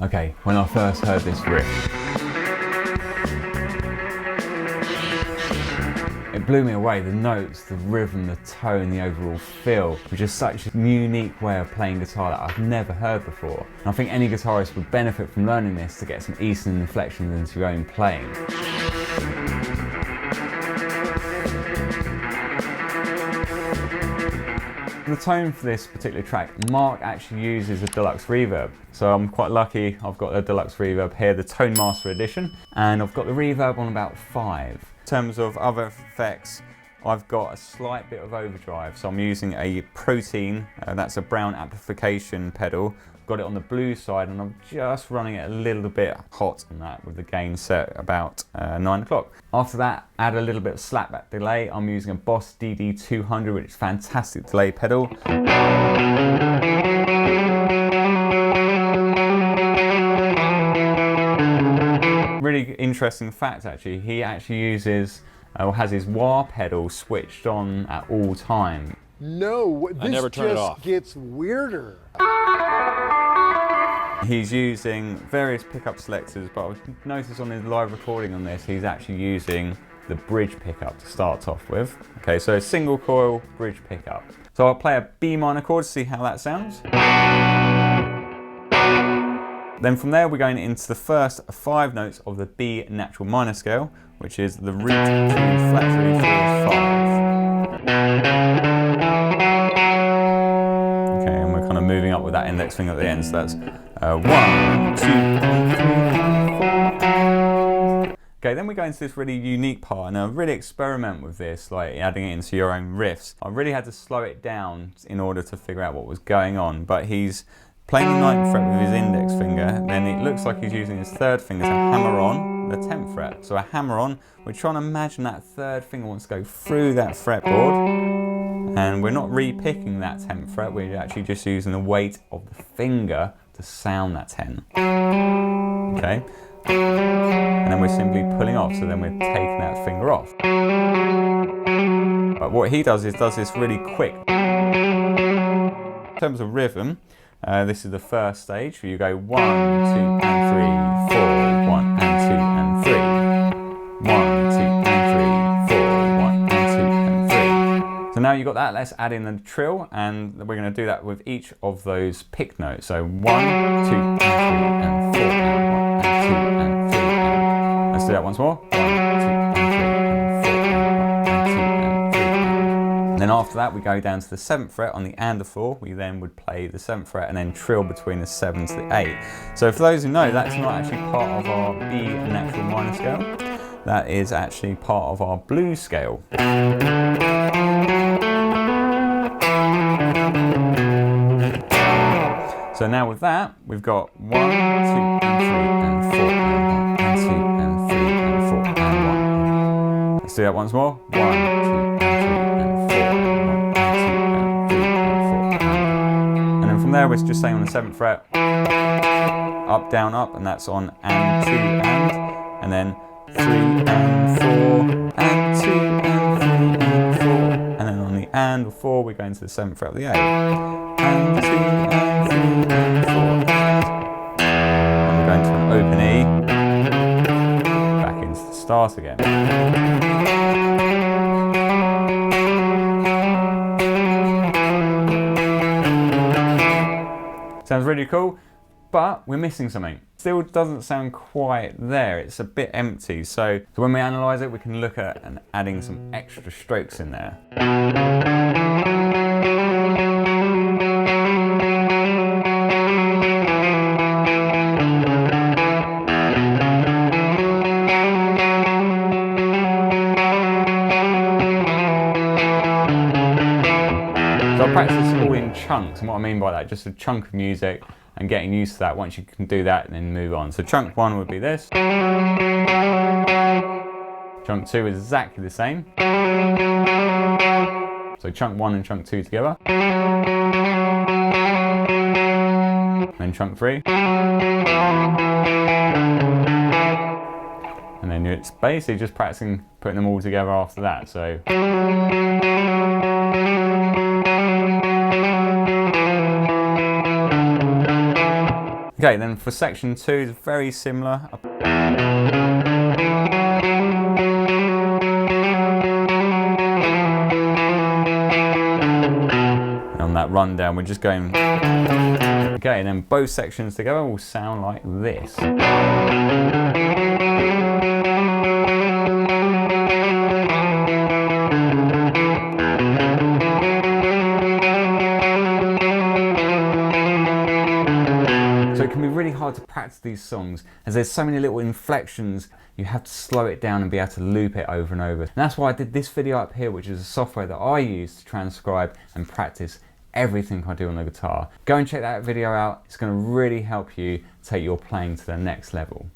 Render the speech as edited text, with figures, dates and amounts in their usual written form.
Okay, when I first heard this riff, it blew me away. The notes, the rhythm, the tone, the overall feel, which is such a unique way of playing guitar that I've never heard before. And I think any guitarist would benefit from learning this to get some Esson inflections into your own playing. The tone for this particular track, Mark actually uses a deluxe reverb. So I'm quite lucky, I've got a deluxe reverb here, the Tone Master Edition, and I've got the reverb on about 5. In terms of other effects, I've got a slight bit of overdrive. So I'm using a Protein, that's a brown amplification pedal. Got it on the blue side, and I'm just running it a little bit hot on that with the gain set about 9 o'clock. After that, add a little bit of slapback delay. I'm using a Boss DD200, which is a fantastic delay pedal. Really interesting fact actually, he actually uses, or has his wah pedal switched on at all time. No, I never turn it off. This just gets weirder. He's using various pickup selectors, but I've noticed on his live recording on this, he's actually using the bridge pickup to start off with. Okay, so a single coil bridge pickup. So I'll play a B minor chord to see how that sounds. Then from there, we're going into the first 5 notes of the B natural minor scale, which is the root 2 flat 3 4 5. Okay, and we're kind of moving up with that index finger at the end, so that's 1, 2, 3, 4. Okay, then we go into this really unique part, and I really experiment with this, like adding it into your own riffs. I really had to slow it down in order to figure out what was going on, but he's playing the 9th fret with his index finger, then it looks like he's using his 3rd finger to hammer on the 10th fret. So a hammer on, we're trying to imagine that 3rd finger wants to go through that fretboard, and we're not re-picking that 10th fret, we're actually just using the weight of the finger to sound that 10. Okay? And then we're simply pulling off, so then we're taking that finger off. But what he does is this really quick. In terms of rhythm, this is the first stage, where you go 1, 2 and 3, 4, 1 and 2 and 3. 1, 2 and 3, 4, 1 and 2 and 3. So now you've got that, let's add in the trill, and we're going to do that with each of those pick notes. So 1, 2 and 3 and 4 and 1 and 2 and 3. And let's do that once more. 1, 2 and 3 and 4 and 1 and 2 and 3. And then after that, we go down to the 7th fret on the and the 4. We then would play the 7th fret and then trill between the 7 to the 8. So for those who know, that's not actually part of our B natural minor scale. That is actually part of our blues scale. So now with that, we've got 1, 2 and 3 and 4 and 1 and 2 and 3 and 4 and 1. Let's do that once more. 1, 2 and 3 and 4 and 1 and 2 and 3 and 4 and from there, we're just saying on the 7th fret, up, down, up, and that's on and 2 and then 3 and 4 and 2 and 3 and 4, and then on the and 4, we're going to the 7th fret of the A, and 2 and 3 and 4, and we're going to an open E, back into the start again. Sounds really cool, but we're missing something. Still doesn't sound quite there, it's a bit empty. So when we analyse it, we can look at and adding some extra strokes in there. So I practice this all in chunks, and what I mean by that, just a chunk of music and getting used to that. Once you can do that, then move on. So chunk 1 would be this. Chunk 2 is exactly the same. So chunk 1 and chunk 2 together. Then chunk 3. And then it's basically just practicing putting them all together after that. So Okay, then for section 2, it's very similar. And on that rundown, we're just going. Okay, and then both sections together will sound like this. So it can be really hard to practice these songs as there's so many little inflections. You have to slow it down and be able to loop it over and over. And that's why I did this video up here, which is a software that I use to transcribe and practice everything I do on the guitar. Go and check that video out. It's going to really help you take your playing to the next level.